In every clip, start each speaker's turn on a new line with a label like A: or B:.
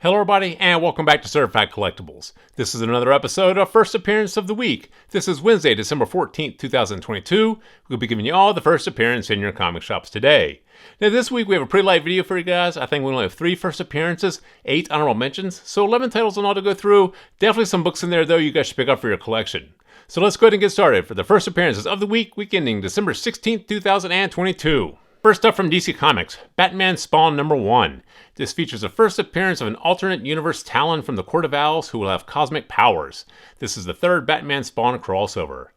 A: Hello everybody, and welcome back to Certified Collectibles. This is another episode of First Appearance of the Week. This is Wednesday, December 14th, 2022. We'll be giving you all the first appearance in your comic shops today. Now this week we have a pretty light video for you guys. I think we only have 3 first appearances, 8 honorable mentions, so 11 titles in all to go through. Definitely some books in there though you guys should pick up for your collection. So let's go ahead and get started for the first appearances of the week ending December 16th, 2022. First up from DC Comics, Batman Spawn number 1. This features the first appearance of an alternate universe Talon from the Court of Owls who will have cosmic powers. This is the 3rd Batman Spawn crossover.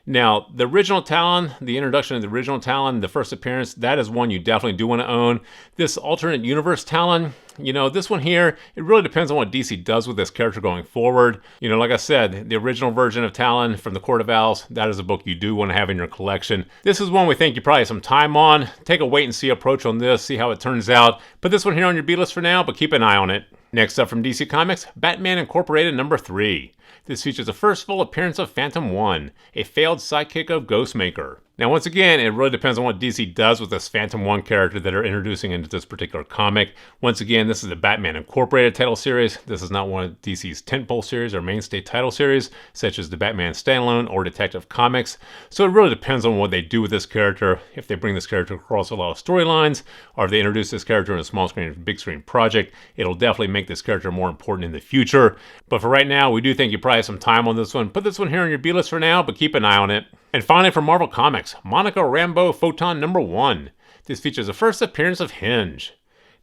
A: Now, the original Talon, the introduction of the original Talon, the first appearance, that is one you definitely do want to own. This alternate universe Talon, this one here, it really depends on what DC does with this character going forward. Like I said, the original version of Talon from the Court of Owls, that is a book you do want to have in your collection. This is one we think you probably have some time on. Take a wait and see approach on this, see how it turns out. Put this one here on your B-list for now, but keep an eye on it. Next up from DC Comics, Batman Incorporated number 3. This features the first full appearance of Phantom 1, a failed sidekick of Ghostmaker. Now once again, it really depends on what DC does with this Phantom 1 character that are introducing into this particular comic. Once again, this is the Batman Incorporated title series. This is not one of DC's tentpole series or mainstay title series, such as the Batman Standalone or Detective Comics. So it really depends on what they do with this character. If they bring this character across a lot of storylines, or if they introduce this character in a small screen or big screen project, it'll definitely make this character more important in the future. But for right now, we do think you probably have some time on this one. Put this one here on your B-list for now, but keep an eye on it. And finally from Marvel Comics, Monica Rambeau Photon number 1. This features the first appearance of Hinge.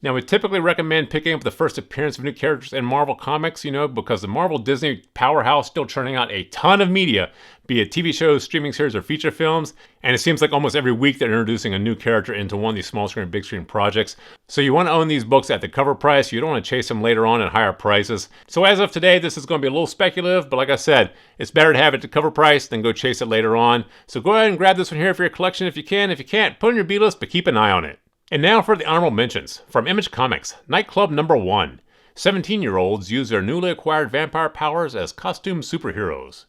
A: Now we typically recommend picking up the first appearance of new characters in Marvel Comics, because the Marvel Disney powerhouse still churning out a ton of media, be it TV shows, streaming series, or feature films, and it seems like almost every week they're introducing a new character into one of these small screen, big screen projects. So you want to own these books at the cover price. You don't want to chase them later on at higher prices. So as of today, this is going to be a little speculative, but like I said, it's better to have it at the cover price than go chase it later on. So go ahead and grab this one here for your collection if you can. If you can't, put it on your B-list, but keep an eye on it. And now for the honorable mentions. From Image Comics, Nightclub number 1. 17-year-olds use their newly acquired vampire powers as costume superheroes.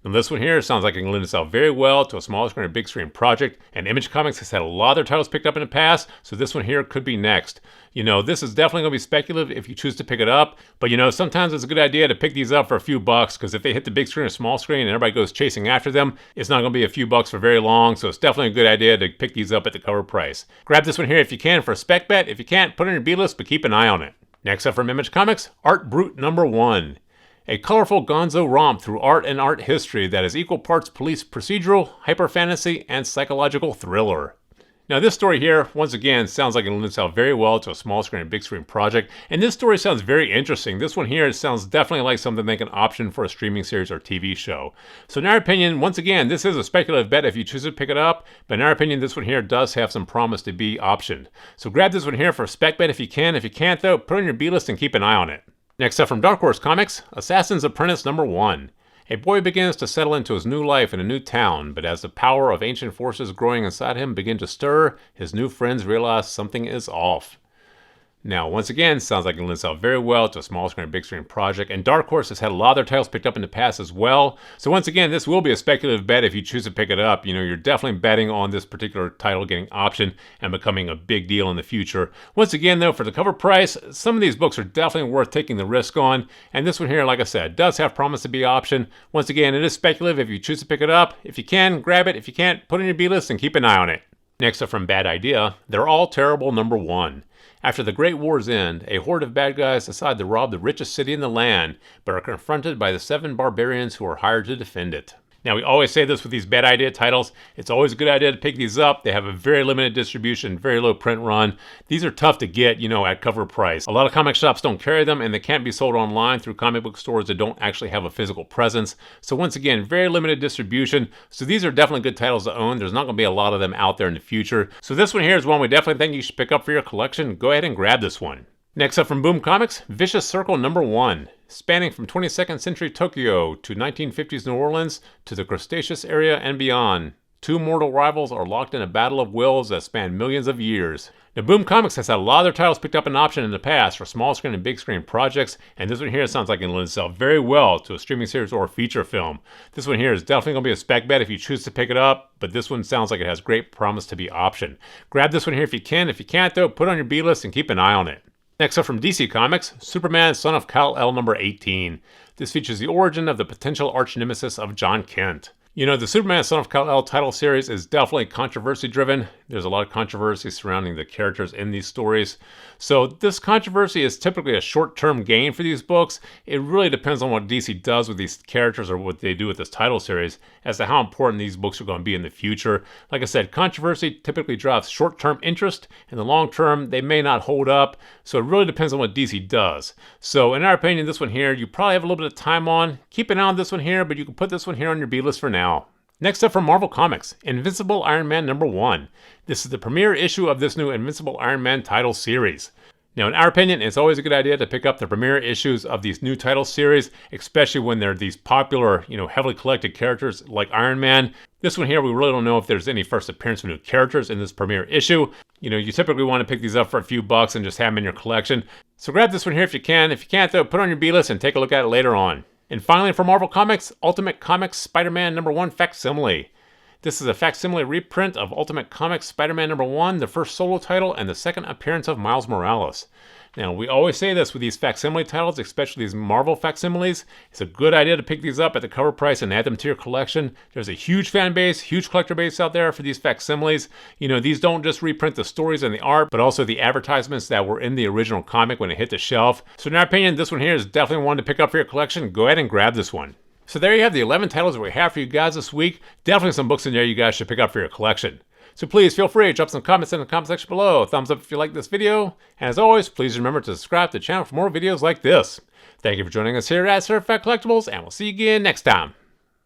A: Now this one here sounds like it can lend itself very well to a small screen or big screen project, and Image Comics has had a lot of their titles picked up in the past, so this one here could be next. This is definitely going to be speculative if you choose to pick it up, but sometimes it's a good idea to pick these up for a few bucks, because if they hit the big screen or small screen and everybody goes chasing after them, it's not going to be a few bucks for very long, so it's definitely a good idea to pick these up at the cover price. Grab this one here if you can for a spec bet. If you can't, put it on your B-list, but keep an eye on it. Next up from Image Comics, Art Brut number 1. A colorful gonzo romp through art and art history that is equal parts police procedural, hyper fantasy, and psychological thriller. Now this story here, once again, sounds like it lends itself very well to a small screen and big screen project, and this story sounds very interesting. This one here sounds definitely like something they can option for a streaming series or TV show. So in our opinion, once again, this is a speculative bet if you choose to pick it up, but in our opinion, this one here does have some promise to be optioned. So grab this one here for a spec bet if you can. If you can't though, put it on your B-list and keep an eye on it. Next up from Dark Horse Comics, Assassin's Apprentice number 1. A boy begins to settle into his new life in a new town, but as the power of ancient forces growing inside him begin to stir, his new friends realize something is off. Now, once again, sounds like it lends itself very well to a small screen or big screen project, and Dark Horse has had a lot of their titles picked up in the past as well. So once again, this will be a speculative bet if you choose to pick it up. You're definitely betting on this particular title getting optioned and becoming a big deal in the future. Once again, though, for the cover price, some of these books are definitely worth taking the risk on, and this one here, like I said, does have promise to be optioned. Once again, it is speculative if you choose to pick it up. If you can, grab it. If you can't, put it on your B-list and keep an eye on it. Next up from Bad Idea, They're All Terrible number 1. After the Great War's end, a horde of bad guys decide to rob the richest city in the land, but are confronted by the 7 barbarians who are hired to defend it. Now, we always say this with these Bad Idea titles. It's always a good idea to pick these up. They have a very limited distribution, very low print run. These are tough to get, at cover price. A lot of comic shops don't carry them, and they can't be sold online through comic book stores that don't actually have a physical presence. So once again, very limited distribution. So these are definitely good titles to own. There's not going to be a lot of them out there in the future. So this one here is one we definitely think you should pick up for your collection. Go ahead and grab this one. Next up from Boom Comics, Vicious Circle number 1. Spanning from 22nd century Tokyo to 1950s New Orleans to the Cretaceous area and beyond, 2 mortal rivals are locked in a battle of wills that span millions of years. Now, Boom Comics has had a lot of their titles picked up in option in the past for small screen and big screen projects, and this one here sounds like it lends itself very well to a streaming series or a feature film. This one here is definitely going to be a spec bet if you choose to pick it up, but this one sounds like it has great promise to be optioned. Grab this one here if you can. If you can't, though, put it on your B-list and keep an eye on it. Next up from DC Comics, Superman, Son of Kal-El number 18. This features the origin of the potential arch-nemesis of John Kent. You know, the Superman Son of Kal-El title series is definitely controversy-driven. There's a lot of controversy surrounding the characters in these stories. So this controversy is typically a short-term gain for these books. It really depends on what DC does with these characters or what they do with this title series as to how important these books are going to be in the future. Like I said, controversy typically drives short-term interest. In the long term, they may not hold up. So it really depends on what DC does. So in our opinion, this one here, you probably have a little bit of time on. Keep an eye on this one here, but you can put this one here on your B-list for now. Next up from Marvel Comics, Invincible Iron Man number 1. This is the premiere issue of this new Invincible Iron Man title series. Now, in our opinion, it's always a good idea to pick up the premiere issues of these new title series, especially when they're these popular, heavily collected characters like Iron Man. This one here, we really don't know if there's any first appearance of new characters in this premiere issue. You typically want to pick these up for a few bucks and just have them in your collection. So grab this one here if you can. If you can't, though, put it on your B-list and take a look at it later on. And finally, for Marvel Comics, Ultimate Comics Spider-Man number 1 facsimile. This is a facsimile reprint of Ultimate Comics Spider-Man number 1, the first solo title, and the second appearance of Miles Morales. Now, we always say this with these facsimile titles, especially these Marvel facsimiles. It's a good idea to pick these up at the cover price and add them to your collection. There's a huge fan base, huge collector base out there for these facsimiles. These don't just reprint the stories and the art, but also the advertisements that were in the original comic when it hit the shelf. So in our opinion, this one here is definitely one to pick up for your collection. Go ahead and grab this one. So there you have the 11 titles that we have for you guys this week. Definitely some books in there you guys should pick up for your collection. So please feel free to drop some comments in the comment section below. Thumbs up if you like this video. And as always, please remember to subscribe to the channel for more videos like this. Thank you for joining us here at Certified Collectibles, and we'll see you again next time.